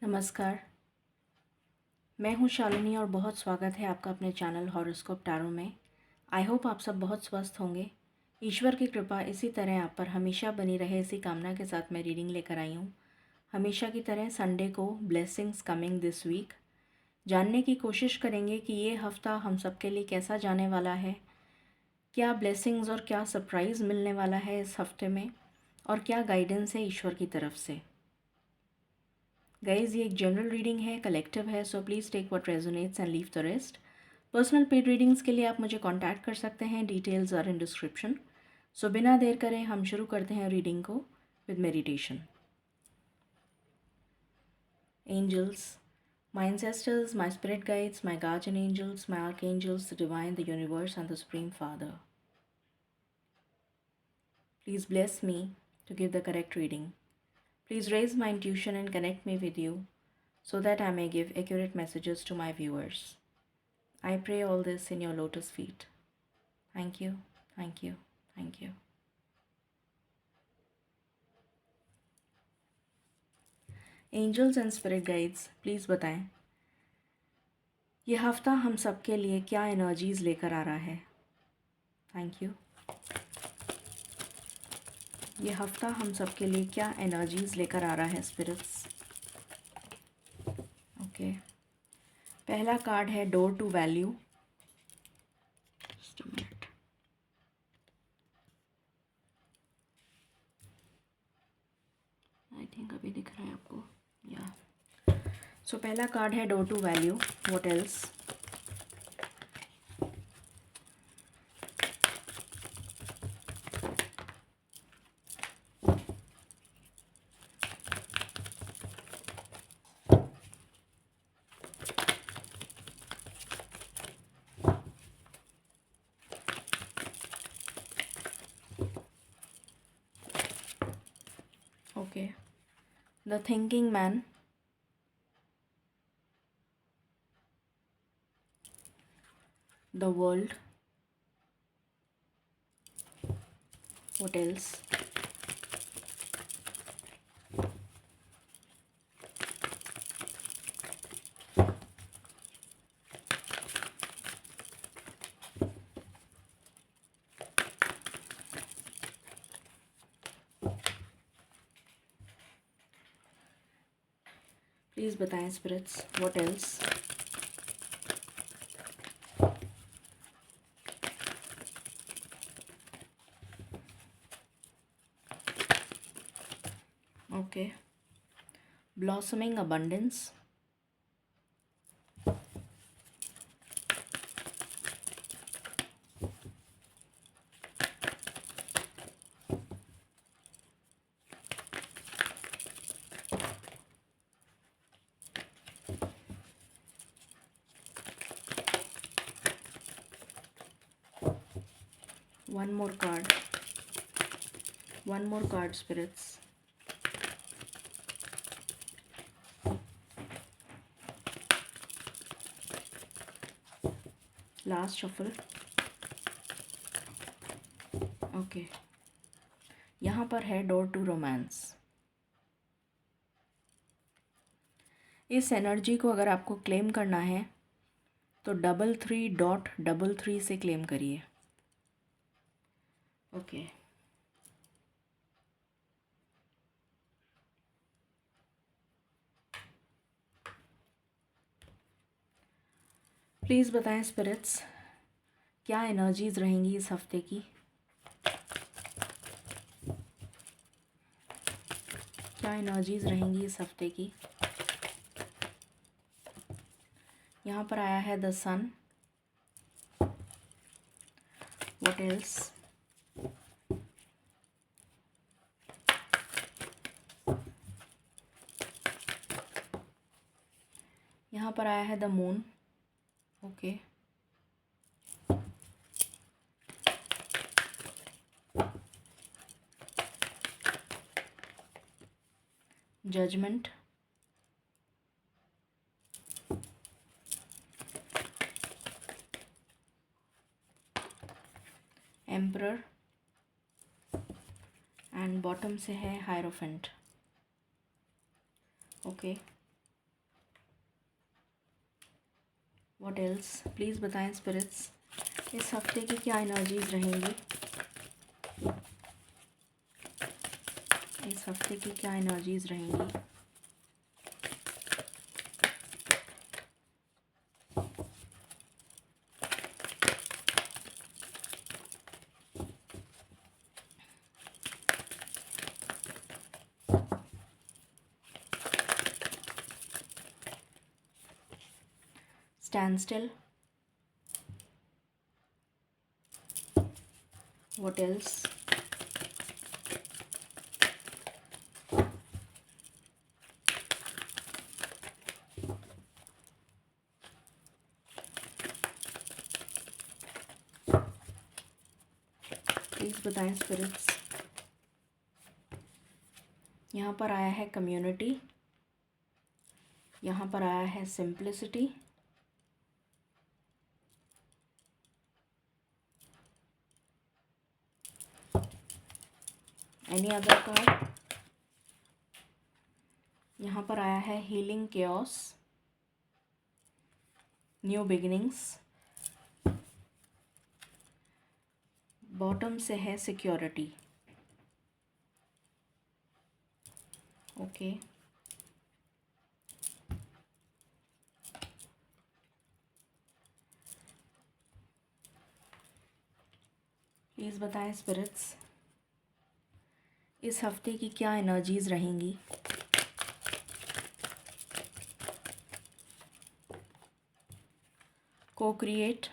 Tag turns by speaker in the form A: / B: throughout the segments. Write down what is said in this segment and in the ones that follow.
A: नमस्कार। मैं हूँ शालिनी और बहुत स्वागत है आपका अपने चैनल हॉरोस्कोप टैरो में। आई होप आप सब बहुत स्वस्थ होंगे। ईश्वर की कृपा इसी तरह आप पर हमेशा बनी रहे, इसी कामना के साथ मैं रीडिंग लेकर आई हूँ। हमेशा की तरह संडे को ब्लेसिंग्स कमिंग दिस वीक जानने की कोशिश करेंगे कि ये हफ़्ता हम सब के लिए कैसा जाने वाला है, क्या ब्लेसिंग्स और क्या सरप्राइज़ मिलने वाला है इस हफ्ते में, और क्या गाइडेंस है ईश्वर की तरफ से। गाइज, ये एक जनरल रीडिंग है, कलेक्टिव है, so please take what resonates and leave the rest. Personal paid readings के लिए आप मुझे कांटेक्ट कर सकते हैं, डिटेल्स आर इन डिस्क्रिप्शन। सो बिना देर करें हम शुरू करते हैं रीडिंग को with meditation. Angels, my ancestors, my spirit guides, my guardian angels, my archangels, the divine, the universe and the supreme father, please bless me to give the correct reading. Please raise my intuition and connect me with you so that I may give accurate messages to my viewers. I pray all this in your lotus feet. Thank you, thank you, thank you. Angels and spirit guides, please बताएं यह हफ्ता हम सब के लिए क्या energies लेकर आ रहा है। Thank you. ये हफ्ता हम सब के लिए क्या एनर्जीज लेकर आ रहा है स्पिरिट्स। ओके, पहला कार्ड है door to value. I think अभी दिख रहा है आपको, या सो पहला कार्ड है door to value. What else? Okay, the thinking man, the world, what else? Please बताएं spirits, what else? Okay, blossoming abundance, one more card spirits, last shuffle. Okay, यहाँ पर है डोर टू रोमांस। इस energy को अगर आपको claim करना है तो 33.33 से क्लेम करिए। ओके, प्लीज़ बताएं स्पिरिट्स क्या एनर्जीज रहेंगी इस हफ्ते की। क्या एनर्जीज रहेंगी इस हफ्ते की। यहाँ पर आया है द सन। What else? यहाँ पर आया है the moon. Okay, judgement, emperor and bottom से है hierophant. Okay, what else, please बताएं स्पिरिट्स, इस हफ्ते की क्या एनर्जीज रहेंगी, इस हफ्ते की क्या एनर्जीज रहेंगी। Stand still, what else, please बताएं स्पिरिट्स। यहाँ पर आया है कम्युनिटी, यहाँ पर आया है सिंप्लिसिटी, एनी अदर कार्ड। यहाँ पर आया है healing chaos, new beginnings, bottom से है सिक्योरिटी। ओके, प्लीज़ बताएं स्पिरिट्स, इस हफ्ते की क्या एनर्जीज रहेंगी। को create,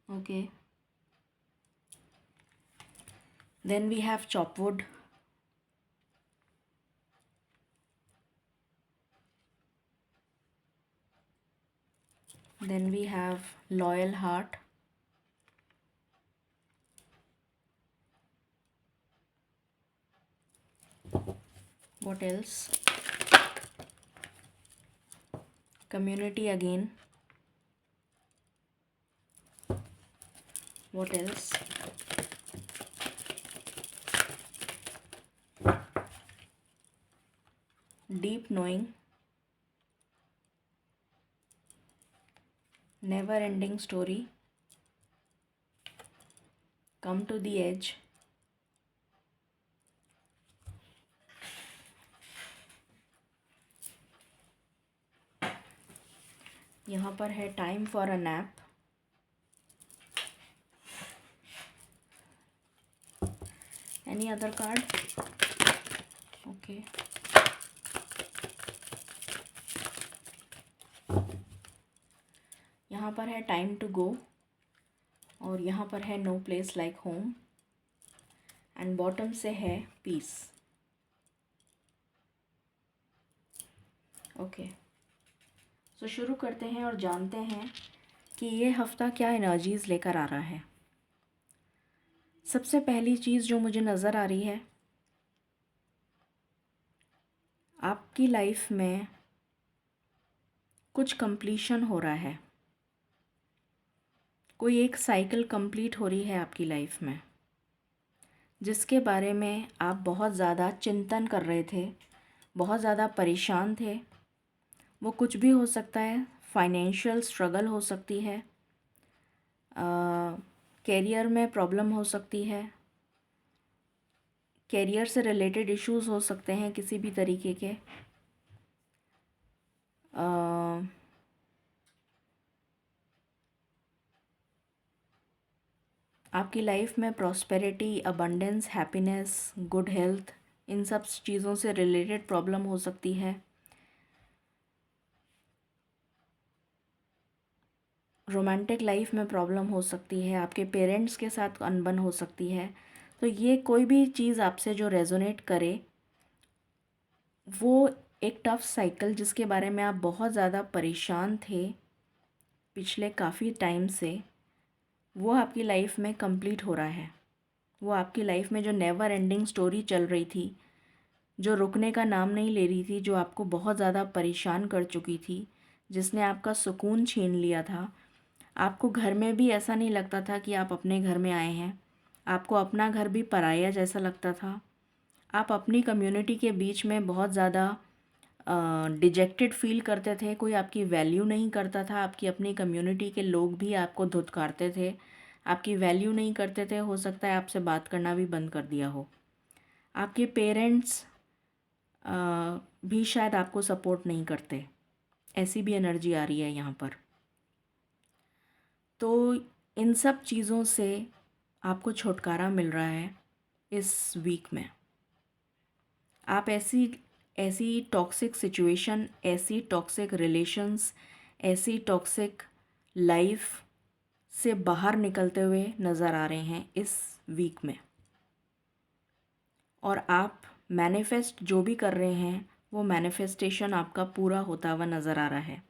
A: okay, then we have chop wood, then we have loyal heart, what else, community again, what else, deep knowing, never ending story, come to the edge, यहाँ पर है time for a nap, any other card, okay, यहाँ पर है time to go, और यहाँ पर है no place like home, and bottom से है पीस। ओके, तो शुरू करते हैं और जानते हैं कि ये हफ्ता क्या एनर्जीज़ लेकर आ रहा है। सबसे पहली चीज़ जो मुझे नज़र आ रही है, आपकी लाइफ में कुछ कंप्लीशन हो रहा है, कोई एक साइकिल कंप्लीट हो रही है आपकी लाइफ में, जिसके बारे में आप बहुत ज़्यादा चिंतन कर रहे थे, बहुत ज़्यादा परेशान थे। वो कुछ भी हो सकता है, फाइनेंशियल स्ट्रगल हो सकती है, कैरियर में प्रॉब्लम हो सकती है, कैरियर से रिलेटेड इश्यूज़ हो सकते हैं किसी भी तरीके के, आपकी लाइफ में prosperity, abundance, happiness, good health, इन सब चीज़ों से रिलेटेड प्रॉब्लम हो सकती है। रोमांटिक लाइफ में प्रॉब्लम हो सकती है, आपके पेरेंट्स के साथ अनबन हो सकती है। तो ये कोई भी चीज़ आपसे जो रेजोनेट करे, वो एक टफ साइकिल जिसके बारे में आप बहुत ज़्यादा परेशान थे पिछले काफ़ी टाइम से, वो आपकी लाइफ में कंप्लीट हो रहा है। वो आपकी लाइफ में जो नेवर एंडिंग स्टोरी चल रही थी, जो रुकने का नाम नहीं ले रही थी, जो आपको बहुत ज़्यादा परेशान कर चुकी थी, जिसने आपका सुकून छीन लिया था, आपको घर में भी ऐसा नहीं लगता था कि आप अपने घर में आए हैं, आपको अपना घर भी पराया जैसा लगता था, आप अपनी कम्युनिटी के बीच में बहुत ज़्यादा डिजेक्टेड फील करते थे, कोई आपकी वैल्यू नहीं करता था, आपकी अपनी कम्युनिटी के लोग भी आपको धुतकारते थे, आपकी वैल्यू नहीं करते थे, हो सकता है आपसे बात करना भी बंद कर दिया हो। आपके पेरेंट्स भी शायद आपको सपोर्ट नहीं करते, ऐसी भी एनर्जी आ रही है यहाँ पर। तो इन सब चीज़ों से आपको छुटकारा मिल रहा है इस वीक में। आप ऐसी ऐसी टॉक्सिक सिचुएशन, ऐसी टॉक्सिक रिलेशंस, ऐसी टॉक्सिक लाइफ से बाहर निकलते हुए नज़र आ रहे हैं इस वीक में। और आप मैनिफेस्ट जो भी कर रहे हैं वो मैनिफेस्टेशन आपका पूरा होता हुआ नज़र आ रहा है।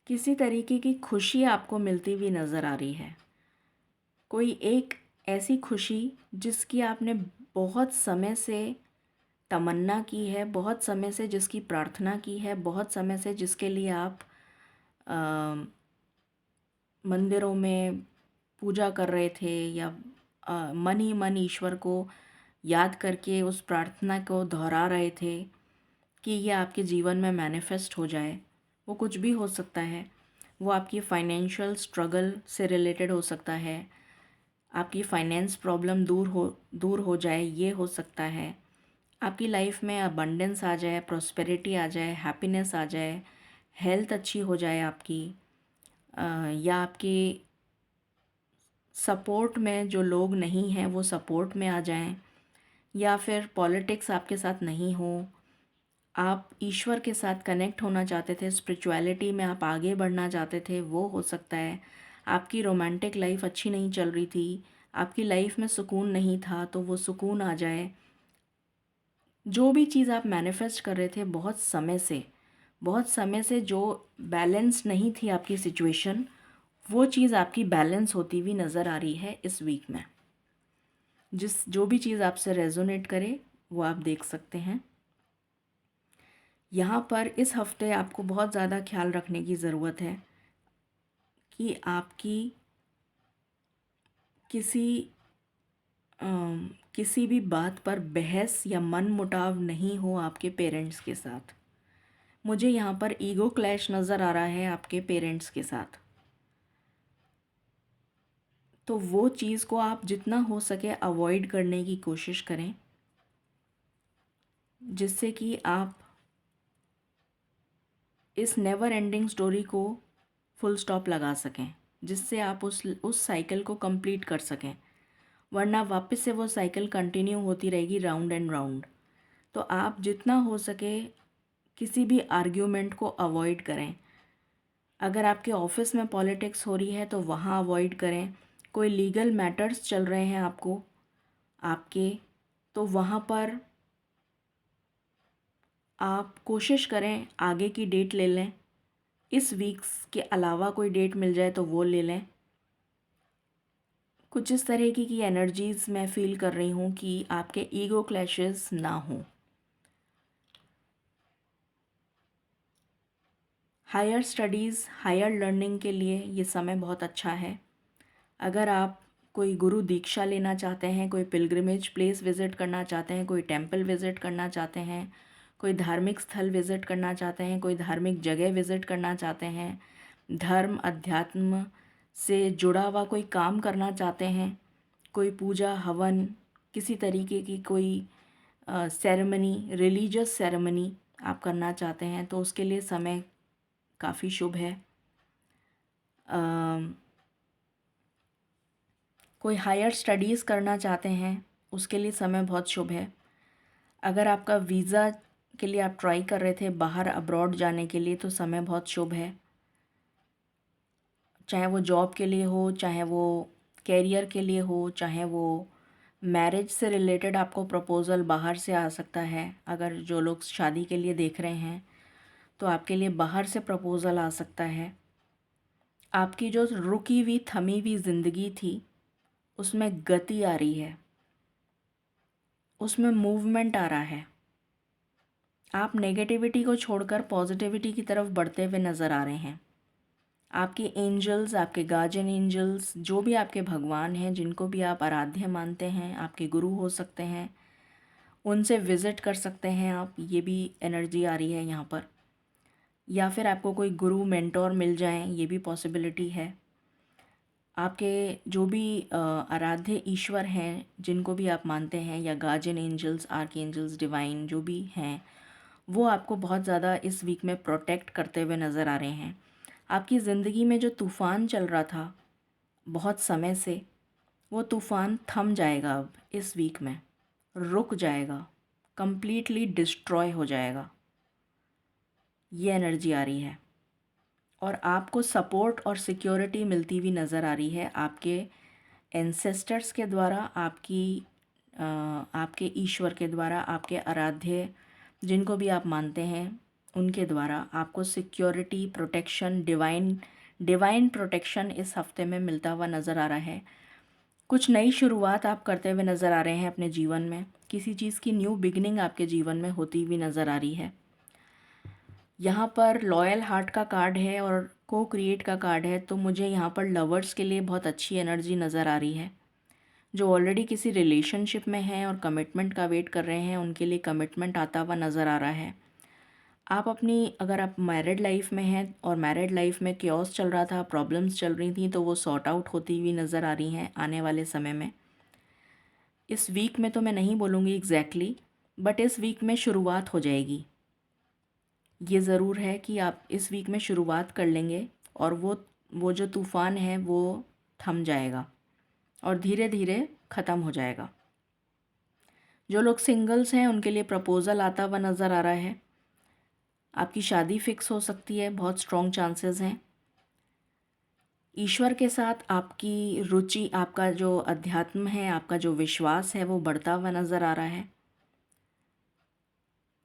A: किसी तरीके की खुशी आपको मिलती हुई नज़र आ रही है, कोई एक ऐसी खुशी जिसकी आपने बहुत समय से तमन्ना की है, बहुत समय से जिसकी प्रार्थना की है, बहुत समय से जिसके लिए आप मंदिरों में पूजा कर रहे थे, या मन ही मन ईश्वर को याद करके उस प्रार्थना को दोहरा रहे थे कि ये आपके जीवन में मैनिफेस्ट हो जाए। वो कुछ भी हो सकता है, वो आपकी फाइनेंशियल स्ट्रगल से रिलेटेड हो सकता है, आपकी फाइनेंस प्रॉब्लम दूर हो जाए, ये हो सकता है, आपकी लाइफ में अबंडेंस आ जाए, प्रॉस्पेरिटी आ जाए, हैप्पीनेस आ जाए, हेल्थ अच्छी हो जाए आपकी, या आपकी सपोर्ट में जो लोग नहीं हैं वो सपोर्ट में आ जाएं, या फिर पॉलिटिक्स आपके साथ नहीं हो, आप ईश्वर के साथ कनेक्ट होना चाहते थे, स्पिरिचुअलिटी में आप आगे बढ़ना चाहते थे, वो हो सकता है। आपकी रोमांटिक लाइफ अच्छी नहीं चल रही थी, आपकी लाइफ में सुकून नहीं था, तो वो सुकून आ जाए। जो भी चीज़ आप मैनिफेस्ट कर रहे थे बहुत समय से जो बैलेंस नहीं थी आपकी सिचुएशन, वो चीज़ आपकी बैलेंस होती हुई नज़र आ रही है इस वीक में। जो भी चीज़ आपसे रेजोनेट करे वो आप देख सकते हैं। यहाँ पर इस हफ्ते आपको बहुत ज़्यादा ख्याल रखने की ज़रूरत है कि आपकी किसी किसी भी बात पर बहस या मनमुटाव नहीं हो आपके पेरेंट्स के साथ। मुझे यहाँ पर ईगो क्लैश नज़र आ रहा है आपके पेरेंट्स के साथ। तो वो चीज़ को आप जितना हो सके अवॉइड करने की कोशिश करें, जिससे कि आप इस नेवर एंडिंग स्टोरी को फुल स्टॉप लगा सकें, जिससे आप उस साइकिल को कंप्लीट कर सकें। वरना वापस से वो साइकिल कंटिन्यू होती रहेगी राउंड एंड राउंड। तो आप जितना हो सके किसी भी आर्ग्यूमेंट को अवॉइड करें। अगर आपके ऑफिस में पॉलिटिक्स हो रही है तो वहाँ अवॉइड करें। कोई लीगल मैटर्स चल रहे हैं आपके, तो वहाँ पर आप कोशिश करें आगे की डेट ले लें। इस वीक्स के अलावा कोई डेट मिल जाए तो वो ले लें। कुछ इस तरह की एनर्जीज़ मैं फ़ील कर रही हूँ कि आपके ईगो क्लैशेस ना हों। हायर स्टडीज़, हायर लर्निंग के लिए ये समय बहुत अच्छा है। अगर आप कोई गुरु दीक्षा लेना चाहते हैं, कोई पिलग्रिमेज प्लेस विज़िट करना चाहते हैं, कोई टेंपल विज़िट करना चाहते हैं, कोई धार्मिक स्थल विज़िट करना चाहते हैं, कोई धार्मिक जगह विज़िट करना चाहते हैं, धर्म अध्यात्म से जुड़ा हुआ कोई काम करना चाहते हैं, कोई पूजा हवन, किसी तरीके की कोई सेरेमनी, रिलीजियस सेरेमनी आप करना चाहते हैं, तो उसके लिए समय काफ़ी शुभ है। कोई हायर स्टडीज़ करना चाहते हैं उसके लिए समय बहुत शुभ है। अगर आपका वीज़ा के लिए आप ट्राई कर रहे थे बाहर अब्रॉड जाने के लिए, तो समय बहुत शुभ है। चाहे वो जॉब के लिए हो, चाहे वो कैरियर के लिए हो, चाहे वो मैरिज से रिलेटेड आपको प्रपोज़ल बाहर से आ सकता है। अगर जो लोग शादी के लिए देख रहे हैं तो आपके लिए बाहर से प्रपोज़ल आ सकता है। आपकी जो रुकी हुई थमी हुई ज़िंदगी थी उसमें गति आ रही है, उसमें मूवमेंट आ रहा है। आप नेगेटिविटी को छोड़कर पॉजिटिविटी की तरफ बढ़ते हुए नज़र आ रहे हैं। आपके एंजल्स, आपके गार्जियन एंजल्स, जो भी आपके भगवान हैं, जिनको भी आप आराध्य मानते हैं, आपके गुरु हो सकते हैं, उनसे विज़िट कर सकते हैं आप। ये भी एनर्जी आ रही है यहाँ पर। या फिर आपको कोई गुरु मेंटोर मिल जाएं, ये भी पॉसिबिलिटी है। आपके जो भी आराध्य ईश्वर हैं, जिनको भी आप मानते हैं, या guardian angels, arch angels, divine जो भी हैं, वो आपको बहुत ज़्यादा इस वीक में प्रोटेक्ट करते हुए नज़र आ रहे हैं। आपकी ज़िंदगी में जो तूफ़ान चल रहा था बहुत समय से, वो तूफ़ान थम जाएगा अब इस वीक में, रुक जाएगा, कंप्लीटली डिस्ट्रॉय हो जाएगा। ये एनर्जी आ रही है। और आपको सपोर्ट और सिक्योरिटी मिलती हुई नज़र आ रही है आपके एंसेस्टर्स के द्वारा, आपके ईश्वर के द्वारा, आपके आराध्य जिनको भी आप मानते हैं उनके द्वारा आपको सिक्योरिटी, प्रोटेक्शन, डिवाइन प्रोटेक्शन इस हफ्ते में मिलता हुआ नज़र आ रहा है। कुछ नई शुरुआत आप करते हुए नज़र आ रहे हैं अपने जीवन में। किसी चीज़ की न्यू बिगिनिंग आपके जीवन में होती हुई नज़र आ रही है। यहाँ पर लॉयल हार्ट का कार्ड है और को क्रिएट का कार्ड है, तो मुझे यहाँ पर लवर्स के लिए बहुत अच्छी एनर्जी नज़र आ रही है। जो ऑलरेडी किसी रिलेशनशिप में हैं और कमिटमेंट का वेट कर रहे हैं, उनके लिए कमिटमेंट आता हुआ नज़र आ रहा है। अगर आप मैरिड लाइफ में हैं और मैरिड लाइफ में क्योस चल रहा था, प्रॉब्लम्स चल रही थी, तो वो सॉर्ट आउट होती हुई नज़र आ रही हैं आने वाले समय में। इस वीक में तो मैं नहीं बोलूँगी एग्जैक्टली, बट इस वीक में शुरुआत हो जाएगी। ये ज़रूर है कि आप इस वीक में शुरुआत कर लेंगे और वो जो तूफ़ान है वो थम जाएगा और धीरे धीरे ख़त्म हो जाएगा। जो लोग सिंगल्स हैं उनके लिए प्रपोज़ल आता हुआ नज़र आ रहा है। आपकी शादी फिक्स हो सकती है, बहुत स्ट्रॉन्ग चांसेस हैं। ईश्वर के साथ आपकी रुचि, आपका जो अध्यात्म है, आपका जो विश्वास है, वो बढ़ता हुआ नज़र आ रहा है।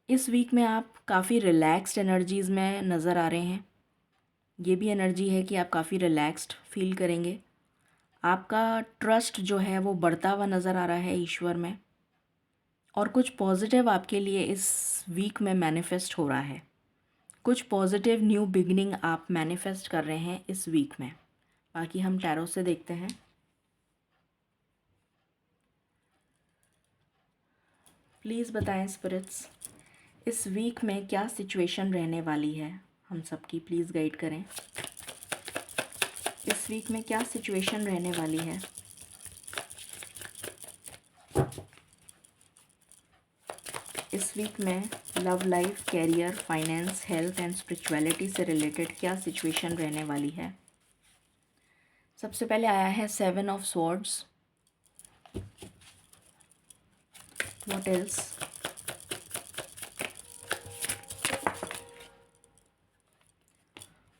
A: इस वीक में आप काफ़ी रिलैक्स्ड एनर्जीज़ में नज़र आ रहे हैं। ये भी एनर्जी है कि आप काफ़ी रिलैक्स्ड फील करेंगे। आपका ट्रस्ट जो है वो बढ़ता हुआ नज़र आ रहा है ईश्वर में, और कुछ पॉजिटिव आपके लिए इस वीक में मैनिफेस्ट हो रहा है। कुछ पॉजिटिव न्यू बिगिनिंग आप मैनिफेस्ट कर रहे हैं इस वीक में। बाकी हम टैरो से देखते हैं। प्लीज़ बताएं स्पिरिट्स, इस वीक में क्या सिचुएशन रहने वाली है हम सबकी। प्लीज़ गाइड करें। इस वीक में क्या सिचुएशन रहने वाली है। इस वीक में love life, career, finance, health and spirituality से रिलेटेड क्या सिचुएशन रहने वाली है। सबसे पहले आया है 7 of swords. What else.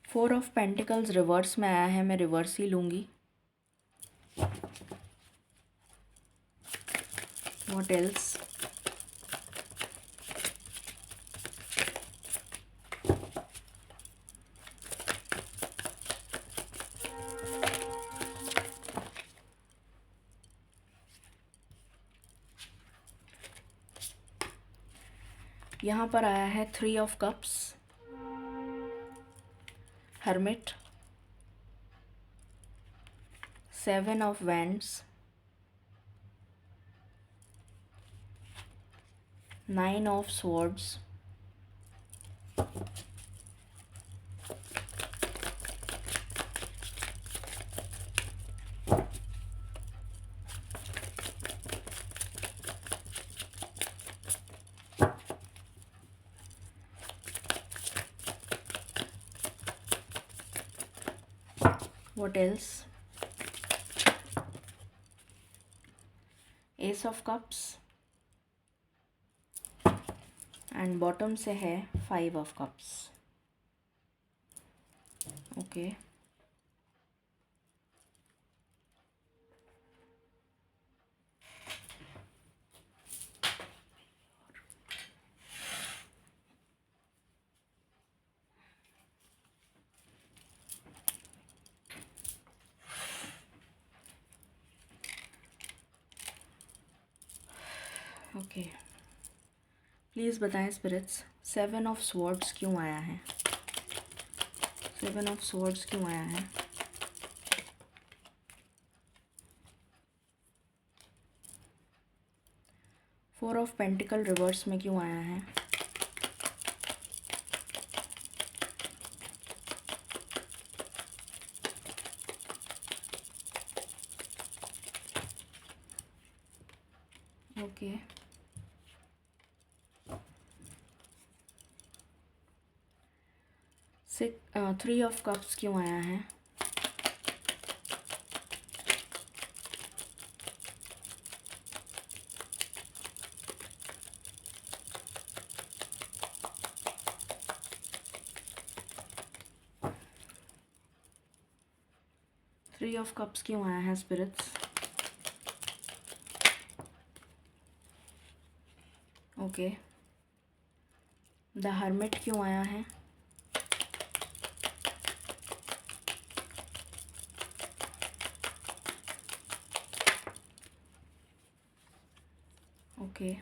A: 4 of pentacles reverse में आया है, मैं रिवर्स ही लूँगी। What else. यहाँ पर आया है 3 of cups, hermit, 7 of wands, 9 of swords, what else, ace of cups, and bottom से है 5 of cups. Okay, okay. Please बताएं स्पिरिट्स, 7 ऑफ स्वॉर्ड्स क्यों आया है। 7 ऑफ स्वॉर्ड्स क्यों आया है? 4 ऑफ पेंटिकल रिवर्स में क्यों आया है? ओके। 3 ऑफ कप्स क्यों आया है? थ्री ऑफ कप्स क्यों आया है स्पिरिट्स? ओके। द हर्मिट क्यों आया है? ओके।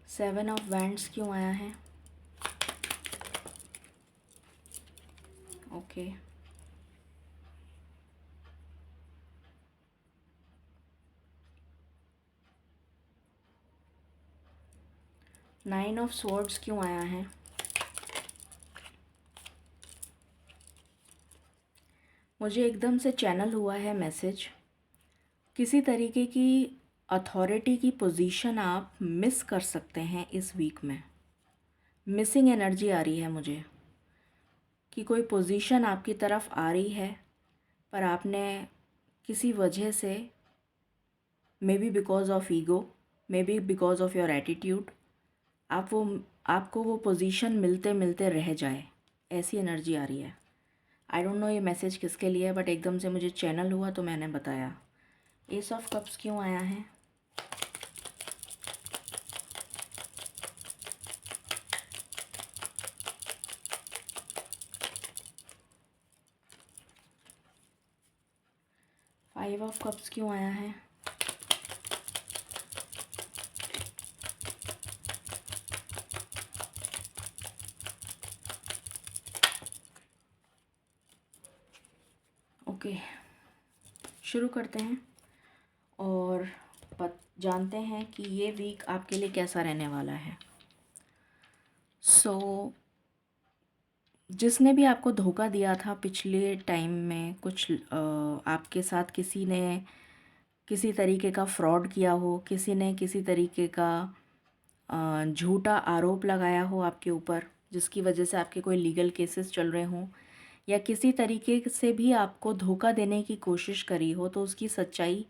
A: 7 ऑफ वैंड्स क्यों आया है? ओके। नाइन ऑफ स्वॉर्ड्स क्यों आया है? मुझे एकदम से चैनल हुआ है मैसेज, किसी तरीके की अथॉरिटी की पोजीशन आप मिस कर सकते हैं इस वीक में। मिसिंग एनर्जी आ रही है मुझे कि कोई पोजीशन आपकी तरफ आ रही है, पर आपने किसी वजह से, may be because of ego, may be because of your attitude, आपको वो पोजीशन मिलते मिलते रह जाए, ऐसी एनर्जी आ रही है। आई डोंट नो ये मैसेज किसके लिए है, बट एकदम से मुझे चैनल हुआ तो मैंने बताया। एस ऑफ कप्स क्यों आया है? फाइव ऑफ कप्स क्यों आया है? ओके, शुरू करते हैं और जानते हैं कि ये वीक आपके लिए कैसा रहने वाला है। जिसने भी आपको धोखा दिया था पिछले टाइम में, कुछ आपके साथ किसी ने किसी तरीके का फ्रॉड किया हो, किसी ने किसी तरीके का झूठा आरोप लगाया हो आपके ऊपर, जिसकी वजह से आपके कोई लीगल केसेस चल रहे हों, या किसी तरीके से भी आपको धोखा देने की कोशिश करी हो, तो उसकी सच्चाई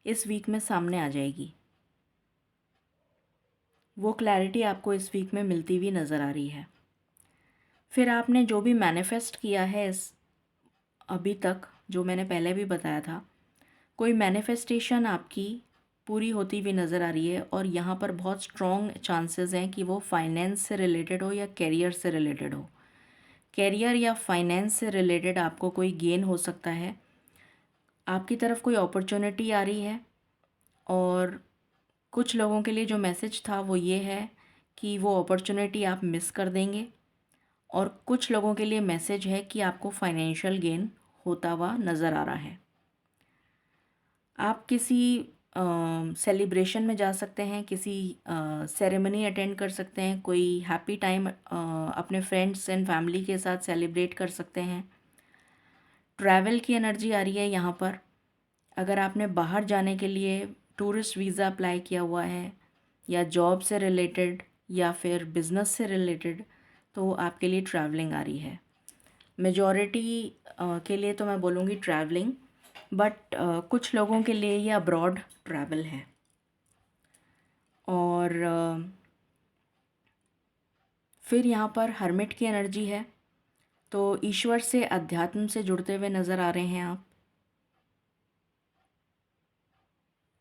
A: इस वीक में सामने आ जाएगी। वो क्लैरिटी आपको इस वीक में मिलती हुई नज़र आ रही है। फिर आपने जो भी मैनिफेस्ट किया है अभी तक, जो मैंने पहले भी बताया था, कोई मैनिफेस्टेशन आपकी पूरी होती हुई नज़र आ रही है, और यहाँ पर बहुत स्ट्रॉन्ग चांसेस हैं कि वो फाइनेंस से रिलेटेड हो या कैरियर से रिलेटेड हो। कैरियर या फाइनेंस से रिलेटेड आपको कोई गेन हो सकता है, आपकी तरफ कोई अपॉर्चुनिटी आ रही है। और कुछ लोगों के लिए जो मैसेज था वो ये है कि वो अपॉर्चुनिटी आप मिस कर देंगे, और कुछ लोगों के लिए मैसेज है कि आपको फाइनेंशियल गेन होता हुआ नज़र आ रहा है। आप किसी सेलिब्रेशन में जा सकते हैं, किसी सेरेमनी अटेंड कर सकते हैं, कोई हैप्पी टाइम अपने फ्रेंड्स एंड फैमिली के साथ सेलिब्रेट कर सकते हैं। ट्रैवल की एनर्जी आ रही है यहाँ पर। अगर आपने बाहर जाने के लिए टूरिस्ट वीज़ा अप्लाई किया हुआ है, या जॉब से रिलेटेड या फिर बिज़नेस से रिलेटेड, तो आपके लिए ट्रैवलिंग आ रही है। मेजॉरिटी के लिए तो मैं बोलूँगी ट्रैवलिंग, बट कुछ लोगों के लिए ये अब्रॉड ट्रैवल है। और फिर यहाँ पर हर्मिट की एनर्जी है, तो ईश्वर से, अध्यात्म से जुड़ते हुए नज़र आ रहे हैं आप।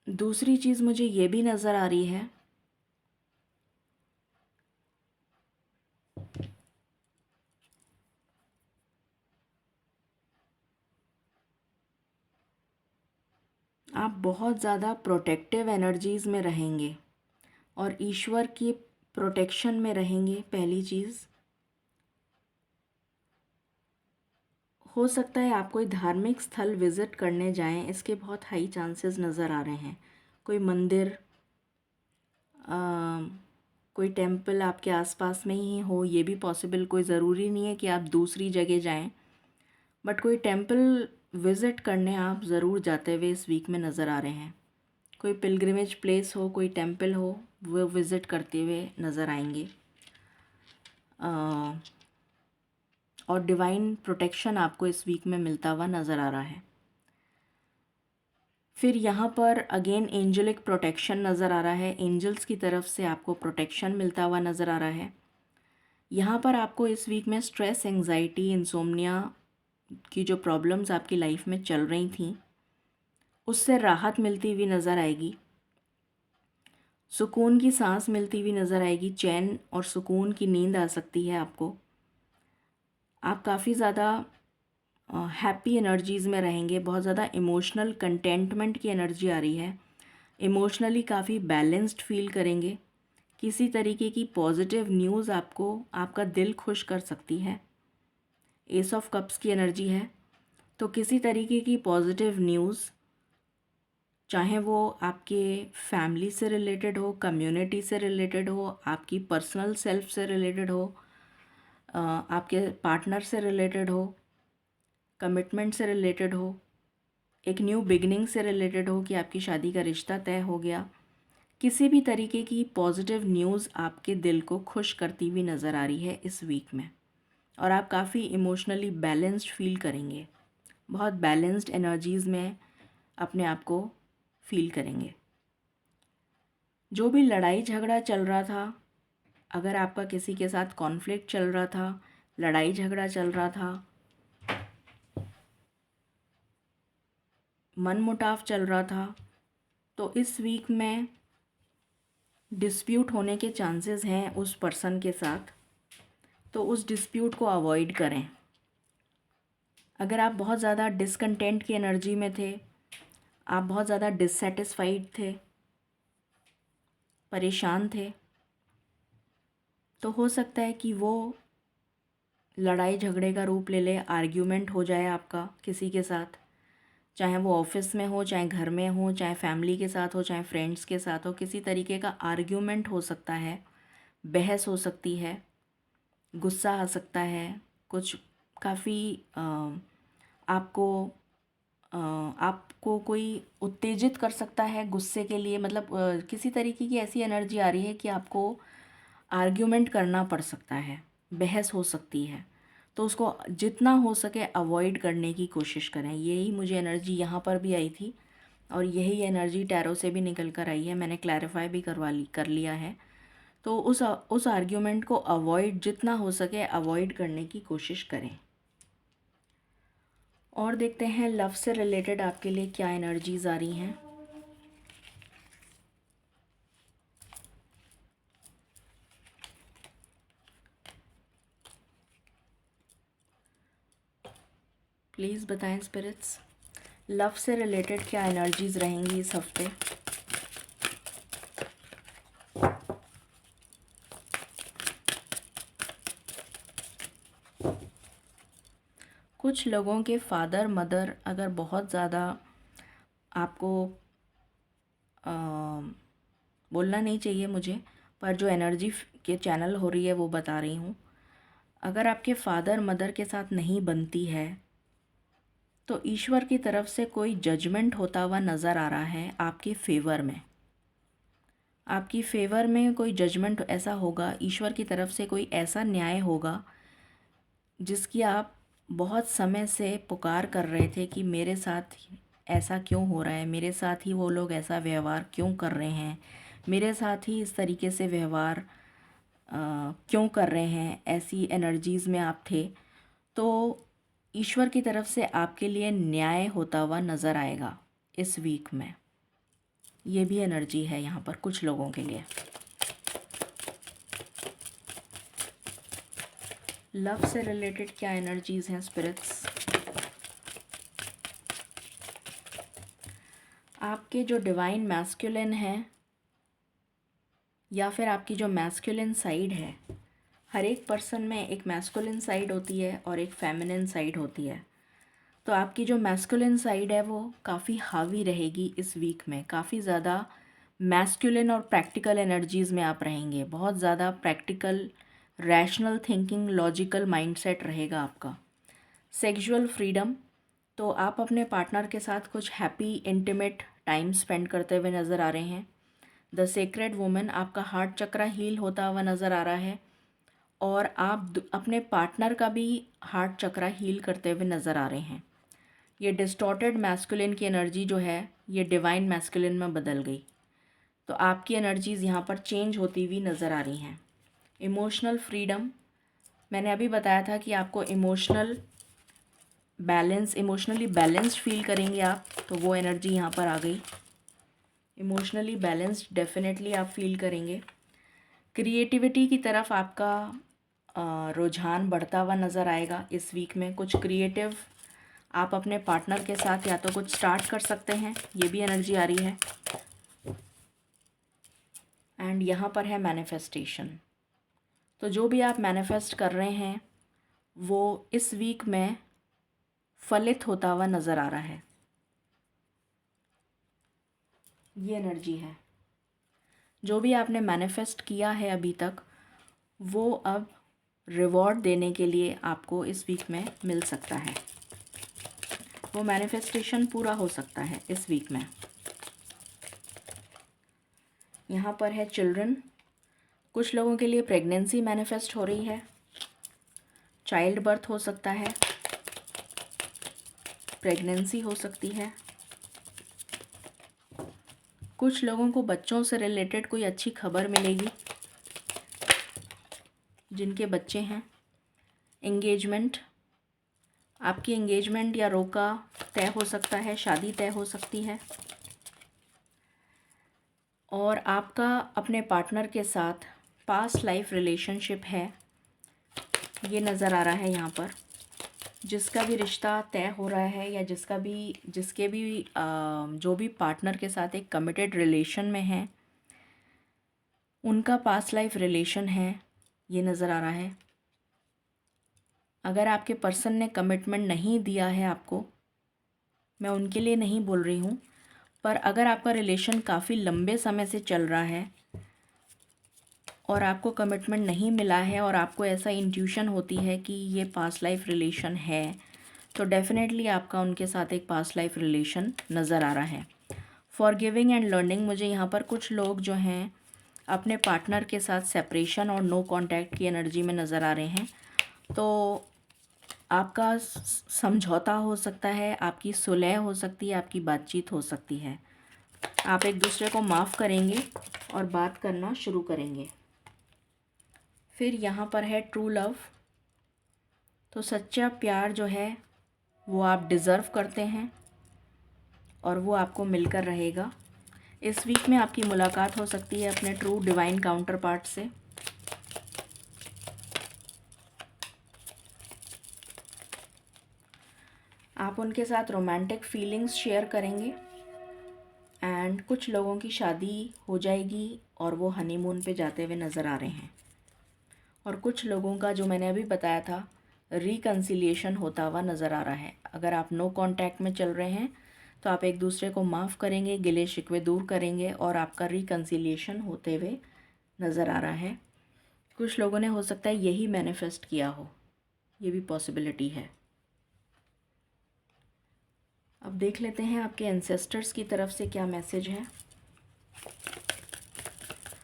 A: दूसरी चीज़ मुझे ये भी नज़र आ रही है, आप बहुत ज़्यादा प्रोटेक्टिव एनर्जीज़ में रहेंगे और ईश्वर की प्रोटेक्शन में रहेंगे। पहली चीज़, हो सकता है आप कोई धार्मिक स्थल विज़िट करने जाएं, इसके बहुत हाई चांसेस नज़र आ रहे हैं। कोई मंदिर, कोई टेंपल आपके आसपास में ही हो, ये भी पॉसिबल, कोई ज़रूरी नहीं है कि आप दूसरी जगह जाएं, बट कोई टेंपल विज़िट करने आप ज़रूर जाते हुए इस वीक में नज़र आ रहे हैं। कोई पिलग्रिमेज प्लेस हो, कोई टेंपल हो, वो विज़िट करते हुए नज़र आएंगे। और डिवाइन प्रोटेक्शन आपको इस वीक में मिलता हुआ नज़र आ रहा है। फिर यहाँ पर अगेन एंजलिक प्रोटेक्शन नज़र आ रहा है। एंजल्स की तरफ से आपको प्रोटेक्शन मिलता हुआ नज़र आ रहा है। यहाँ पर आपको इस वीक में स्ट्रेस, एंजाइटी, इंसोम्निया की जो प्रॉब्लम्स आपकी लाइफ में चल रही थी, उससे राहत मिलती हुई नज़र आएगी। सुकून की सांस मिलती हुई नज़र आएगी। चैन और सुकून की नींद आ सकती है आपको। आप काफ़ी ज़्यादा हैप्पी एनर्जीज़ में रहेंगे। बहुत ज़्यादा इमोशनल कंटेंटमेंट की एनर्जी आ रही है। इमोशनली काफ़ी बैलेंस्ड फील करेंगे। किसी तरीके की पॉजिटिव न्यूज़ आपको आपका दिल खुश कर सकती है। एस ऑफ कप्स की एनर्जी है, तो किसी तरीके की पॉजिटिव न्यूज़, चाहे वो आपके फैमिली से रिलेटेड हो, कम्युनिटी से रिलेटेड हो, आपकी पर्सनल सेल्फ से रिलेटेड हो, आपके पार्टनर से रिलेटेड हो, कमिटमेंट से रिलेटेड हो, एक न्यू बिगनिंग से रिलेटेड हो कि आपकी शादी का रिश्ता तय हो गया, किसी भी तरीके की पॉजिटिव न्यूज़ आपके दिल को खुश करती हुई नज़र आ रही है इस वीक में। और आप काफ़ी इमोशनली बैलेंस्ड फील करेंगे। बहुत बैलेंस्ड एनर्जीज़ में अपने आप को फील करेंगे। जो भी लड़ाई झगड़ा चल रहा था, अगर आपका किसी के साथ कॉन्फ्लिक्ट चल रहा था, लड़ाई झगड़ा चल रहा था, मनमुटाव चल रहा था, तो इस वीक में डिस्प्यूट होने के चांसेस हैं उस पर्सन के साथ, तो उस डिस्प्यूट को अवॉइड करें। अगर आप बहुत ज़्यादा डिसकंटेंट की एनर्जी में थे, आप बहुत ज़्यादा डिससेटिस्फाइड थे, परेशान थे, तो हो सकता है कि वो लड़ाई झगड़े का रूप ले ले, आर्ग्यूमेंट हो जाए आपका किसी के साथ, चाहे वो ऑफिस में हो, चाहे घर में हो, चाहे फैमिली के साथ हो, चाहे फ्रेंड्स के साथ हो। किसी तरीके का आर्ग्यूमेंट हो सकता है, बहस हो सकती है, गुस्सा आ सकता है, कुछ काफ़ी आपको आपको कोई उत्तेजित कर सकता है गुस्से के लिए। मतलब किसी तरीके की ऐसी एनर्जी आ रही है कि आपको आर्ग्यूमेंट करना पड़ सकता है, बहस हो सकती है, तो उसको जितना हो सके अवॉइड करने की कोशिश करें। यही मुझे एनर्जी यहाँ पर भी आई थी और यही एनर्जी टैरो से भी निकल कर आई है। मैंने क्लैरिफाई भी कर लिया है। तो उस आर्ग्यूमेंट को अवॉइड, जितना हो सके अवॉइड करने की कोशिश करें। और देखते हैं लव से रिलेटेड आपके लिए क्या एनर्जीज़ आ रही हैं। प्लीज़ बताएं स्पिरिट्स, लव से रिलेटेड क्या एनर्जीज़ रहेंगी इस हफ्ते। कुछ लोगों के फादर मदर अगर बहुत ज़्यादा आपको बोलना नहीं चाहिए मुझे, पर जो एनर्जी के चैनल हो रही है वो बता रही हूँ। अगर आपके फादर मदर के साथ नहीं बनती है, तो ईश्वर की तरफ से कोई जजमेंट होता हुआ नज़र आ रहा है आपके फेवर में। आपकी फेवर में कोई जजमेंट ऐसा होगा, ईश्वर की तरफ से कोई ऐसा न्याय होगा जिसकी आप बहुत समय से पुकार कर रहे थे कि मेरे साथ ऐसा क्यों हो रहा है, मेरे साथ ही वो लोग ऐसा व्यवहार क्यों कर रहे हैं, मेरे साथ ही इस तरीके से व्यवहार क्यों कर रहे हैं। ऐसी एनर्जीज़ में आप थे, तो ईश्वर की तरफ से आपके लिए न्याय होता हुआ नज़र आएगा इस वीक में। ये भी एनर्जी है यहाँ पर कुछ लोगों के लिए। लव से रिलेटेड क्या एनर्जीज़ हैं स्पिरिट्स। आपके जो डिवाइन मैस्कुलिन है या फिर आपकी जो मैस्कुलिन साइड है, हर एक पर्सन में एक मैस्कुलिन साइड होती है और एक फेमिनिन साइड होती है। तो आपकी जो मैस्कुलिन साइड है वो काफ़ी हावी रहेगी इस वीक में। काफ़ी ज़्यादा मैस्कुलिन और प्रैक्टिकल एनर्जीज़ में आप रहेंगे। बहुत ज़्यादा practical, rational thinking, logical mindset रहेगा आपका। सेक्सुअल फ्रीडम, तो आप अपने पार्टनर के साथ कुछ हैप्पी इंटीमेट टाइम स्पेंड करते हुए नज़र आ रहे हैं। द सीक्रेट वुमन, आपका हार्ट चक्रा हील होता हुआ नज़र आ रहा है और आप अपने पार्टनर का भी हार्ट चक्रा हील करते हुए नज़र आ रहे हैं। ये डिस्टॉर्टेड मैस्कुलिन की एनर्जी जो है ये डिवाइन मैस्कुलिन में बदल गई। तो आपकी एनर्जीज़ यहाँ पर चेंज होती हुई नज़र आ रही हैं। इमोशनल फ्रीडम, मैंने अभी बताया था कि आपको इमोशनली बैलेंस्ड फील करेंगे आप, तो वो एनर्जी यहाँ पर आ गई। इमोशनली बैलेंस्ड डेफिनेटली आप फील करेंगे। क्रिएटिविटी की तरफ आपका रुझान बढ़ता हुआ नज़र आएगा इस वीक में। कुछ क्रिएटिव आप अपने पार्टनर के साथ या तो कुछ स्टार्ट कर सकते हैं, ये भी एनर्जी आ रही है। एंड यहाँ पर है मैनिफेस्टेशन, तो जो भी आप मैनिफेस्ट कर रहे हैं वो इस वीक में फलित होता हुआ नज़र आ रहा है। ये एनर्जी है। जो भी आपने मैनिफेस्ट किया है अभी तक वो अब रिवॉर्ड देने के लिए आपको इस वीक में मिल सकता है। वो मैनिफेस्टेशन पूरा हो सकता है इस वीक में। यहाँ पर है चिल्ड्रन, कुछ लोगों के लिए प्रेगनेंसी मैनिफेस्ट हो रही है, चाइल्ड बर्थ हो सकता है, प्रेगनेंसी हो सकती है। कुछ लोगों को बच्चों से रिलेटेड कोई अच्छी खबर मिलेगी जिनके बच्चे हैं। एंगेजमेंट, आपकी एंगेजमेंट या रोका तय हो सकता है, शादी तय हो सकती है। और आपका अपने पार्टनर के साथ पास्ट लाइफ रिलेशनशिप है, ये नज़र आ रहा है यहाँ पर। जिसका भी रिश्ता तय हो रहा है या जिसके भी जो भी पार्टनर के साथ एक कमिटेड रिलेशन में है उनका पास्ट लाइफ रिलेशन है, ये नज़र आ रहा है। अगर आपके पर्सन ने कमिटमेंट नहीं दिया है आपको, मैं उनके लिए नहीं बोल रही हूँ, पर अगर आपका रिलेशन काफ़ी लंबे समय से चल रहा है और आपको कमिटमेंट नहीं मिला है और आपको ऐसा इंट्यूशन होती है कि ये पास्ट लाइफ रिलेशन है, तो डेफ़िनेटली आपका उनके साथ एक पास्ट लाइफ रिलेशन नज़र आ रहा है। फॉरगिविंग एंड लर्निंग, मुझे यहाँ पर कुछ लोग जो हैं अपने पार्टनर के साथ सेपरेशन और नो कांटेक्ट की एनर्जी में नज़र आ रहे हैं। तो आपका समझौता हो सकता है, आपकी सुलह हो सकती है, आपकी बातचीत हो सकती है। आप एक दूसरे को माफ़ करेंगे और बात करना शुरू करेंगे। फिर यहाँ पर है ट्रू लव, तो सच्चा प्यार जो है वो आप डिज़र्व करते हैं और वो आपको मिलकर रहेगा। इस वीक में आपकी मुलाकात हो सकती है अपने ट्रू डिवाइन काउंटर पार्ट से। आप उनके साथ रोमांटिक फीलिंग्स शेयर करेंगे एंड कुछ लोगों की शादी हो जाएगी और वो हनीमून पे जाते हुए नज़र आ रहे हैं। और कुछ लोगों का, जो मैंने अभी बताया था, रिकन्सिलिएशन होता हुआ नज़र आ रहा है। अगर आप नो कांटेक्ट में चल रहे हैं तो आप एक दूसरे को माफ़ करेंगे, गिले शिकवे दूर करेंगे और आपका रिकन्सिलिएशन होते हुए नज़र आ रहा है। कुछ लोगों ने हो सकता है यही मैनिफेस्ट किया हो, ये भी पॉसिबिलिटी है। अब देख लेते हैं आपके एंसेस्टर्स की तरफ से क्या मैसेज है।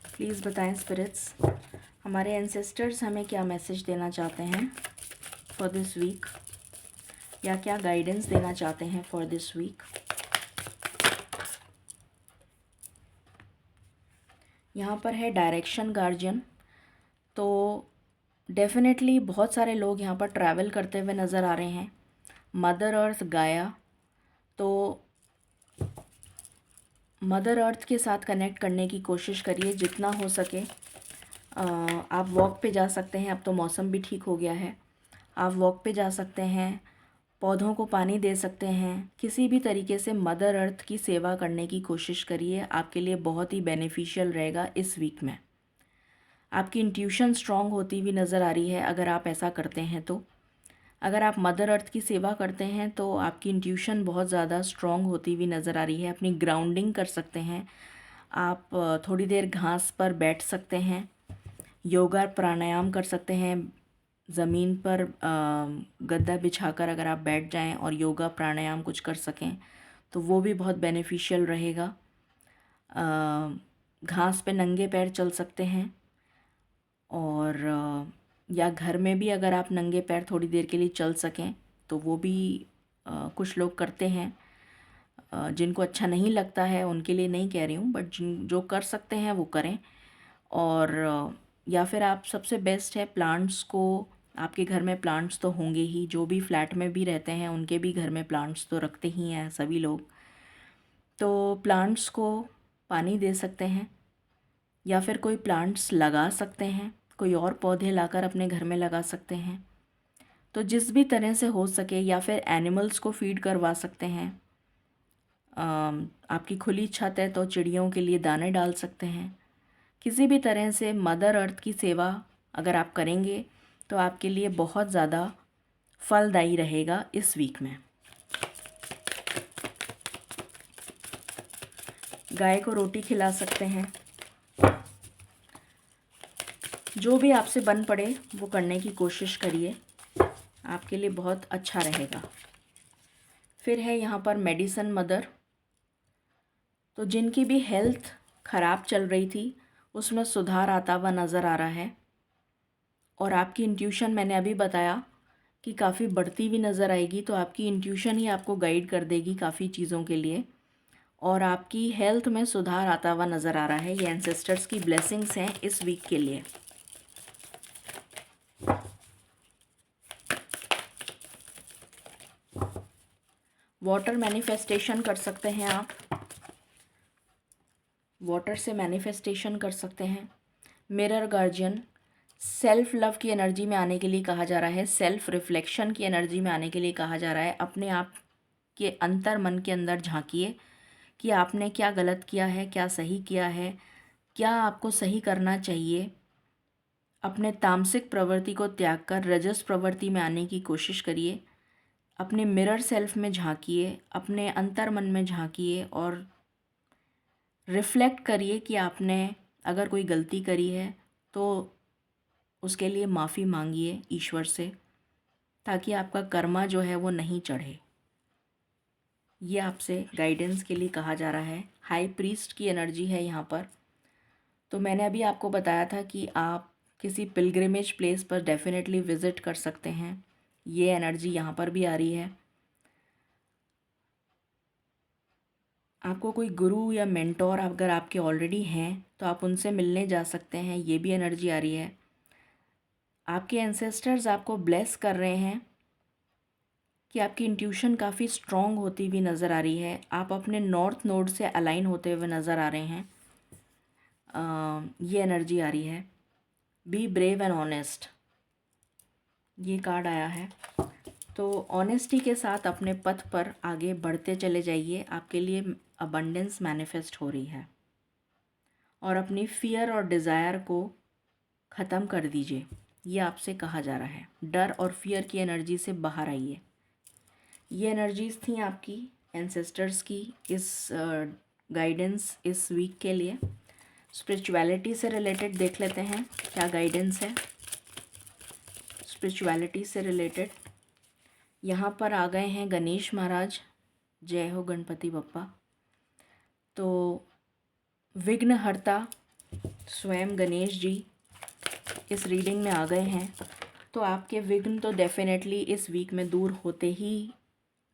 A: प्लीज़ बताएं स्पिरिट्स, हमारे एंसेस्टर्स हमें क्या मैसेज देना चाहते हैं फॉर दिस वीक, या क्या गाइडेंस देना चाहते हैं फॉर दिस वीक। यहाँ पर है डायरेक्शन गार्जियन, तो डेफिनेटली बहुत सारे लोग यहाँ पर ट्रैवल करते हुए नज़र आ रहे हैं। मदर अर्थ गाया, तो मदर अर्थ के साथ कनेक्ट करने की कोशिश करिए जितना हो सके। आप वॉक पे जा सकते हैं, अब तो मौसम भी ठीक हो गया है, आप वॉक पे जा सकते हैं, पौधों को पानी दे सकते हैं, किसी भी तरीके से मदर अर्थ की सेवा करने की कोशिश करिए। आपके लिए बहुत ही बेनिफिशियल रहेगा इस वीक में। आपकी इंट्यूशन स्ट्रॉन्ग होती हुई नज़र आ रही है अगर आप ऐसा करते हैं तो। अगर आप मदर अर्थ की सेवा करते हैं तो आपकी इंट्यूशन बहुत ज़्यादा स्ट्रॉन्ग होती हुई नज़र आ रही है। अपनी ग्राउंडिंग कर सकते हैं आप। थोड़ी देर घास पर बैठ सकते हैं, योगा प्राणायाम कर सकते हैं। ज़मीन पर गद्दा बिछाकर अगर आप बैठ जाएं और योगा प्राणायाम कुछ कर सकें तो वो भी बहुत बेनिफिशियल रहेगा। घास पे नंगे पैर चल सकते हैं, और या घर में भी अगर आप नंगे पैर थोड़ी देर के लिए चल सकें तो वो भी कुछ लोग करते हैं। जिनको अच्छा नहीं लगता है उनके लिए नहीं कह रही हूँ, बट जिन जो कर सकते हैं वो करें। और या फिर आप सबसे बेस्ट है प्लांट्स को, आपके घर में प्लांट्स तो होंगे ही, जो भी फ्लैट में भी रहते हैं उनके भी घर में प्लांट्स तो रखते ही हैं सभी लोग, तो प्लांट्स को पानी दे सकते हैं या फिर कोई प्लांट्स लगा सकते हैं, कोई और पौधे लाकर अपने घर में लगा सकते हैं। तो जिस भी तरह से हो सके, या फिर एनिमल्स को फीड करवा सकते हैं। आपकी खुली छत है तो चिड़ियों के लिए दाने डाल सकते हैं। किसी भी तरह से मदर अर्थ की सेवा अगर आप करेंगे तो आपके लिए बहुत ज़्यादा फलदायी रहेगा इस वीक में। गाय को रोटी खिला सकते हैं। जो भी आपसे बन पड़े वो करने की कोशिश करिए, आपके लिए बहुत अच्छा रहेगा। फिर है यहाँ पर मेडिसन मदर। तो जिनकी भी हेल्थ ख़राब चल रही थी उसमें सुधार आता हुआ नज़र आ रहा है, और आपकी इंट्यूशन मैंने अभी बताया कि काफ़ी बढ़ती हुई नज़र आएगी। तो आपकी इंट्यूशन ही आपको गाइड कर देगी काफ़ी चीज़ों के लिए, और आपकी हेल्थ में सुधार आता हुआ नज़र आ रहा है। ये एंसेस्टर्स की ब्लेसिंग्स हैं इस वीक के लिए। वाटर मैनिफेस्टेशन कर सकते हैं आप, वाटर से मैनिफेस्टेशन कर सकते हैं। मिरर गार्जियन, सेल्फ लव की एनर्जी में आने के लिए कहा जा रहा है, सेल्फ रिफ्लेक्शन की एनर्जी में आने के लिए कहा जा रहा है। अपने आप के अंतर मन के अंदर झांकिए कि आपने क्या गलत किया है, क्या सही किया है, क्या आपको सही करना चाहिए। अपने तामसिक प्रवृत्ति को त्याग कर रजस प्रवृत्ति में आने की कोशिश करिए। अपने मिरर सेल्फ में झांकिए, अपने अंतर मन में झांकिए और रिफ्लेक्ट करिए कि आपने अगर कोई गलती करी है तो उसके लिए माफ़ी मांगिए ईश्वर से, ताकि आपका कर्मा जो है वो नहीं चढ़े। ये आपसे गाइडेंस के लिए कहा जा रहा है। हाई प्रीस्ट की एनर्जी है यहाँ पर। तो मैंने अभी आपको बताया था कि आप किसी पिलग्रिमेज प्लेस पर डेफिनेटली विज़िट कर सकते हैं। ये एनर्जी यहाँ पर भी आ रही है। आपको कोई गुरु या मेंटोर अगर आपके ऑलरेडी हैं तो आप उनसे मिलने जा सकते हैं, ये भी एनर्जी आ रही है। आपके एंसेस्टर्स आपको ब्लेस कर रहे हैं कि आपकी इंट्यूशन काफ़ी स्ट्रॉन्ग होती हुई नज़र आ रही है। आप अपने नॉर्थ नोड से अलाइन होते हुए नज़र आ रहे हैं। ये एनर्जी आ रही है। बी ब्रेव एंड ऑनेस्ट, ये कार्ड आया है। तो ऑनेस्टी के साथ अपने पथ पर आगे बढ़ते चले जाइए, आपके लिए अबंडेंस मैनिफेस्ट हो रही है। और अपनी फियर और डिज़ायर को ख़त्म कर दीजिए, ये आपसे कहा जा रहा है। डर और फियर की एनर्जी से बाहर आइए। ये एनर्जीज़ थी आपकी एंसेस्टर्स की इस गाइडेंस इस वीक के लिए। स्पिरिचुअलिटी से रिलेटेड देख लेते हैं क्या गाइडेंस है। स्पिरिचुअलिटी से रिलेटेड यहाँ पर आ गए हैं गणेश महाराज। जय हो गणपति बप्पा। तो विघ्नहर्ता स्वयं गणेश जी इस रीडिंग में आ गए हैं। तो आपके विघ्न तो डेफिनेटली इस वीक में दूर होते ही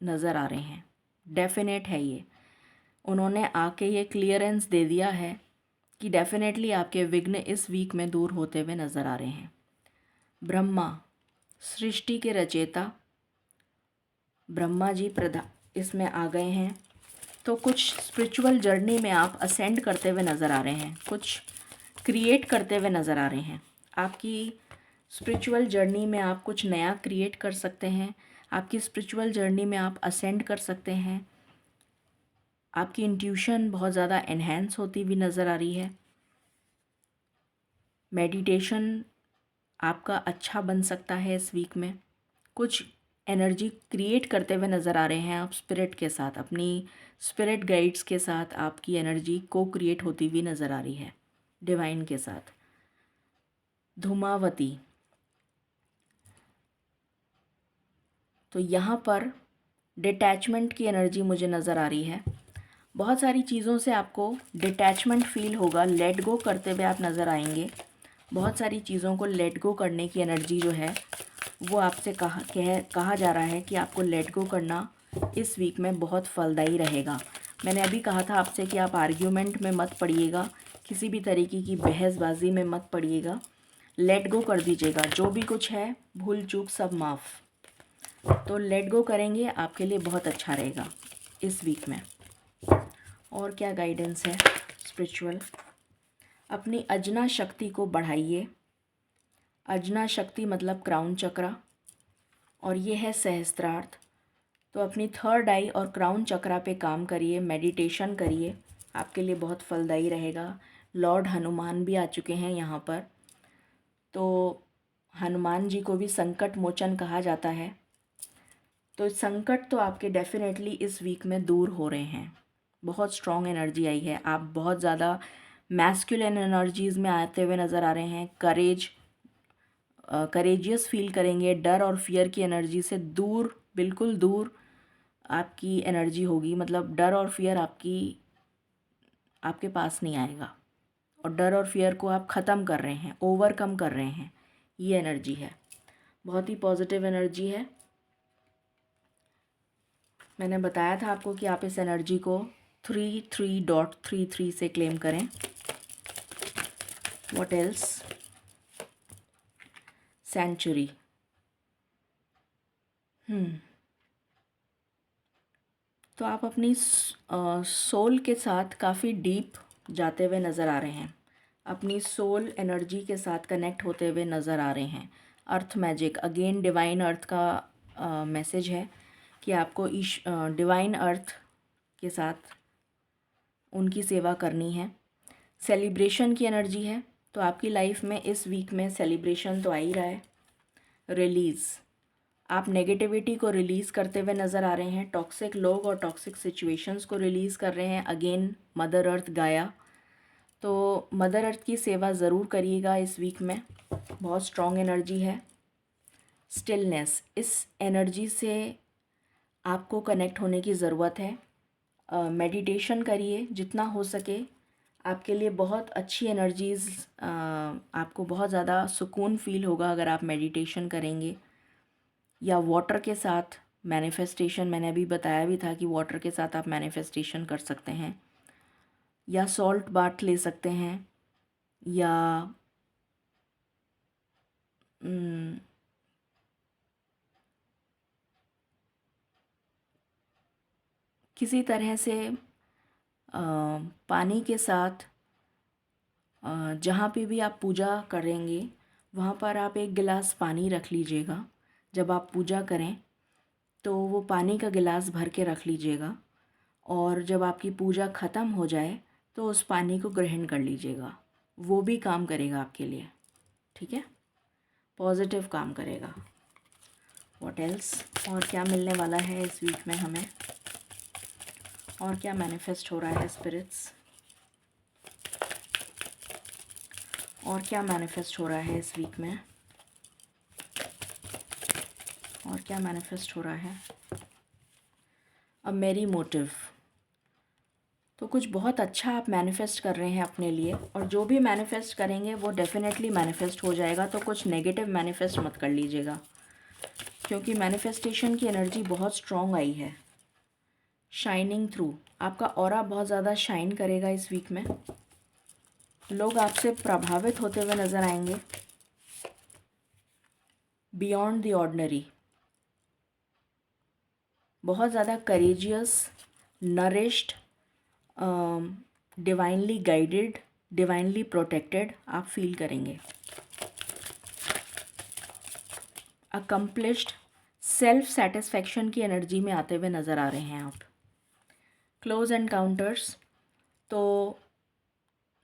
A: नज़र आ रहे हैं, डेफिनेट है ये। उन्होंने आके ये क्लियरेंस दे दिया है कि डेफिनेटली आपके विघ्न इस वीक में दूर होते हुए नज़र आ रहे हैं। ब्रह्मा, सृष्टि के रचयिता ब्रह्मा जी इसमें आ गए हैं। तो कुछ स्पिरिचुअल जर्नी में आप असेंड करते हुए नज़र आ रहे हैं, कुछ क्रिएट करते हुए नज़र आ रहे हैं। आपकी स्पिरिचुअल जर्नी में आप कुछ नया क्रिएट कर सकते हैं। आपकी स्पिरिचुअल जर्नी में आप असेंड कर सकते हैं। आपकी इंट्यूशन बहुत ज़्यादा एनहेंस होती हुई नज़र आ रही है। मेडिटेशन आपका अच्छा बन सकता है इस वीक में। कुछ एनर्जी क्रिएट करते हुए नज़र आ रहे हैं आप स्पिरिट के साथ, अपनी स्पिरिट गाइड्स के साथ आपकी एनर्जी को क्रिएट होती हुई नज़र आ रही है डिवाइन के साथ। धूमावती, तो यहाँ पर डिटैचमेंट की एनर्जी मुझे नज़र आ रही है। बहुत सारी चीज़ों से आपको डिटैचमेंट फील होगा, लेट गो करते हुए आप नज़र आएंगे। बहुत सारी चीज़ों को लेट गो करने की एनर्जी जो है वो आपसे कहा जा रहा है कि आपको लेट गो करना इस वीक में बहुत फलदायी रहेगा। मैंने अभी कहा था आपसे कि आप आर्ग्यूमेंट में मत पड़िएगा, किसी भी तरीके की बहसबाजी में मत पड़िएगा, लेट गो कर दीजिएगा। जो भी कुछ है भूल चूक सब माफ़, तो लेट गो करेंगे आपके लिए बहुत अच्छा रहेगा इस वीक में। और क्या गाइडेंस है स्पिरिचुअल? अपनी अजना शक्ति को बढ़ाइए। अजना शक्ति मतलब क्राउन चक्रा, और ये है सहस्त्रार्थ। तो अपनी थर्ड आई और क्राउन चक्रा पे काम करिए, मेडिटेशन करिए, आपके लिए बहुत फलदायी रहेगा। लॉर्ड हनुमान भी आ चुके हैं यहाँ पर, तो हनुमान जी को भी संकट मोचन कहा जाता है। तो संकट तो आपके डेफिनेटली इस वीक में दूर हो रहे हैं। बहुत स्ट्रॉन्ग एनर्जी आई है, आप बहुत ज़्यादा मैस्कुलिन एनर्जीज़ में आते हुए नज़र आ रहे हैं। करेजियस फील करेंगे, डर और फियर की एनर्जी से दूर, बिल्कुल दूर आपकी एनर्जी होगी। मतलब डर और फियर आपके पास नहीं आएगा, और डर और फियर को आप ख़त्म कर रहे हैं, ओवरकम कर रहे हैं, ये एनर्जी है। बहुत ही पॉजिटिव एनर्जी है। मैंने बताया था आपको कि आप इस एनर्जी को 33.33 से क्लेम करें। What else? सेंचुरी। तो आप अपनी सोल के साथ काफ़ी डीप जाते हुए नज़र आ रहे हैं, अपनी सोल एनर्जी के साथ कनेक्ट होते हुए नज़र आ रहे हैं। अर्थ मैजिक, अगेन डिवाइन अर्थ का मैसेज है कि आपको डिवाइन अर्थ के साथ उनकी सेवा करनी है। सेलिब्रेशन की एनर्जी है, तो आपकी लाइफ में इस वीक में सेलिब्रेशन तो आ ही रहा है। रिलीज़, आप नेगेटिविटी को रिलीज़ करते हुए नज़र आ रहे हैं, टॉक्सिक लोग और टॉक्सिक सिचुएशंस को रिलीज़ कर रहे हैं। अगेन मदर अर्थ गाया, तो मदर अर्थ की सेवा ज़रूर करिएगा इस वीक में, बहुत स्ट्रॉन्ग एनर्जी है। स्टिलनेस, इस एनर्जी से आपको कनेक्ट होने की ज़रूरत है। मेडिटेशन करिए जितना हो सके, आपके लिए बहुत अच्छी एनर्जीज़, आपको बहुत ज़्यादा सुकून फील होगा अगर आप मेडिटेशन करेंगे। या वाटर के साथ मैनिफेस्टेशन, मैंने अभी बताया भी था कि वाटर के साथ आप मैनिफेस्टेशन कर सकते हैं, या सॉल्ट बाथ ले सकते हैं, या किसी तरह से पानी के साथ जहाँ पे भी आप पूजा करेंगे वहाँ पर आप एक गिलास पानी रख लीजिएगा। जब आप पूजा करें तो वो पानी का गिलास भर के रख लीजिएगा, और जब आपकी पूजा ख़त्म हो जाए तो उस पानी को ग्रहण कर लीजिएगा। वो भी काम करेगा आपके लिए, ठीक है, पॉजिटिव काम करेगा। What else? और क्या मिलने वाला है इस वीक में हमें, और क्या मैनिफेस्ट हो रहा है स्पिरिट्स, और क्या मैनिफेस्ट हो रहा है इस वीक में, और क्या मैनिफेस्ट हो रहा है? अ मेरी मोटिव, तो कुछ बहुत अच्छा आप मैनिफेस्ट कर रहे हैं अपने लिए, और जो भी मैनिफेस्ट करेंगे वो डेफिनेटली मैनिफेस्ट हो जाएगा। तो कुछ नेगेटिव मैनिफेस्ट मत कर लीजिएगा, क्योंकि मैनिफेस्टेशन की एनर्जी बहुत स्ट्रॉन्ग आई है। शाइनिंग थ्रू, आपका ऑरा बहुत ज़्यादा शाइन करेगा इस वीक में, लोग आपसे प्रभावित होते हुए नज़र आएंगे। बियॉन्ड द ऑर्डिनरी, बहुत ज़्यादा courageous, nourished, divinely guided, divinely protected आप फील करेंगे। अकम्प्लिश्ड, सेल्फ सेटिस्फैक्शन की एनर्जी में आते हुए नज़र आ रहे हैं आप। क्लोज एनकाउंटर्स, तो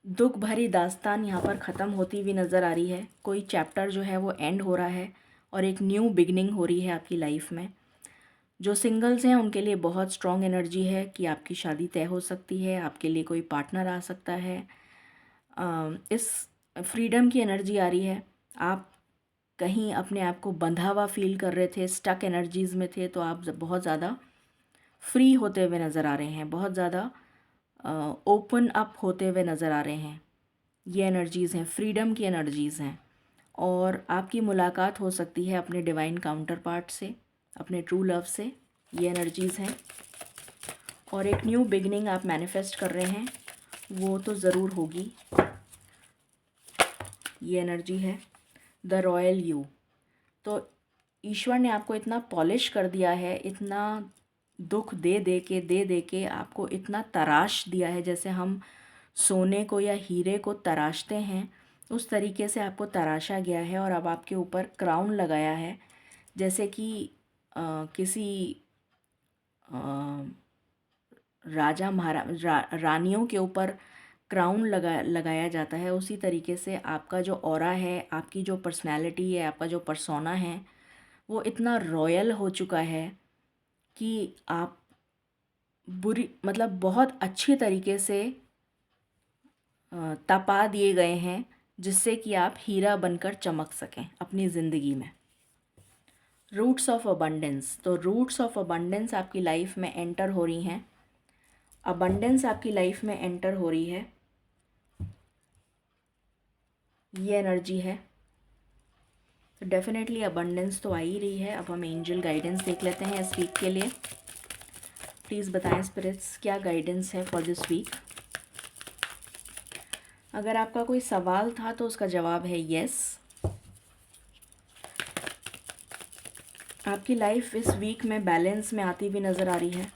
A: दुख भरी दास्तान यहाँ पर ख़त्म होती हुई नज़र आ रही है। कोई चैप्टर जो है वो एंड हो रहा है, और एक न्यू बिगनिंग हो रही है आपकी लाइफ में। जो सिंगल्स हैं उनके लिए बहुत स्ट्रॉन्ग एनर्जी है कि आपकी शादी तय हो सकती है, आपके लिए कोई पार्टनर आ सकता है। इस फ्रीडम की एनर्जी आ रही है। आप कहीं अपने आप को बंधा हुआ फील कर रहे थे, स्टक एनर्जीज़ में थे, तो आप बहुत ज़्यादा फ्री होते हुए नज़र आ रहे हैं, बहुत ज़्यादा ओपन अप होते हुए नज़र आ रहे हैं। ये एनर्जीज़ हैं, फ्रीडम की एनर्जीज़ हैं। और आपकी मुलाकात हो सकती है अपने डिवाइन काउंटर पार्ट से, अपने ट्रू लव से। ये एनर्जीज़ हैं। और एक न्यू बिगनिंग आप मैनिफेस्ट कर रहे हैं, वो तो ज़रूर होगी। ये एनर्जी है द रॉयल यू। तो ईश्वर ने आपको इतना पॉलिश कर दिया है, इतना दुख दे के आपको इतना तराश दिया है, जैसे हम सोने को या हीरे को तराशते हैं उस तरीके से आपको तराशा गया है। और अब आपके ऊपर क्राउन लगाया है, जैसे कि किसी राजा रानियों के ऊपर क्राउन लगाया जाता है। उसी तरीके से आपका जो ऑरा है, आपकी जो पर्सनैलिटी है, आपका जो पर्सोना है, वो इतना रॉयल हो चुका है कि आप बहुत अच्छी तरीके से तपा दिए गए हैं, जिससे कि आप हीरा बनकर चमक सकें अपनी ज़िंदगी में। रूट्स ऑफ अबंडेंस, तो रूट्स ऑफ अबंडेंस आपकी लाइफ में एंटर हो रही हैं। अबंडेंस आपकी लाइफ में एंटर हो रही है, ये एनर्जी है। तो डेफिनेटली अबंडेंस तो आ ही रही है। अब हम एंजल गाइडेंस देख लेते हैं इस वीक के लिए। प्लीज़ बताएं स्पिरिट्स, क्या गाइडेंस है फॉर दिस वीक। अगर आपका कोई सवाल था तो उसका जवाब है यस। आपकी लाइफ इस वीक में बैलेंस में आती हुई नज़र आ रही है।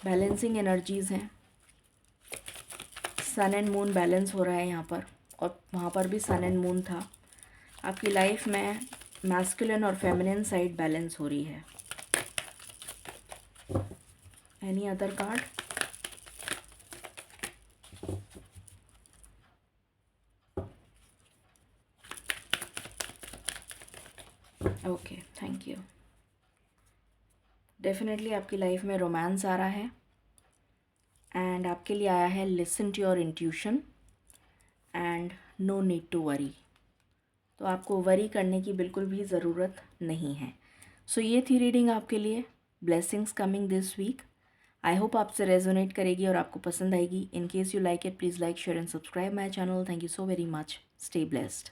A: बैलेंसिंग एनर्जीज़ हैं। सन एंड मून बैलेंस हो रहा है यहाँ पर, और वहाँ पर भी सन एंड मून था। आपकी लाइफ में मैस्कुलिन और फेमिनिन साइड बैलेंस हो रही है। Any other card? Okay, thank you. Definitely आपकी लाइफ में रोमांस आ रहा है, एंड आपके लिए आया है listen to your intuition and no need to worry. तो आपको वरी करने की बिल्कुल भी ज़रूरत नहीं है। सो ये थी रीडिंग आपके लिए। Blessings coming this week. I hope आपसे रेजोनेट करेगी और आपको पसंद आएगी। In case you like it, please like, share and subscribe my channel. Thank you so very much. Stay blessed.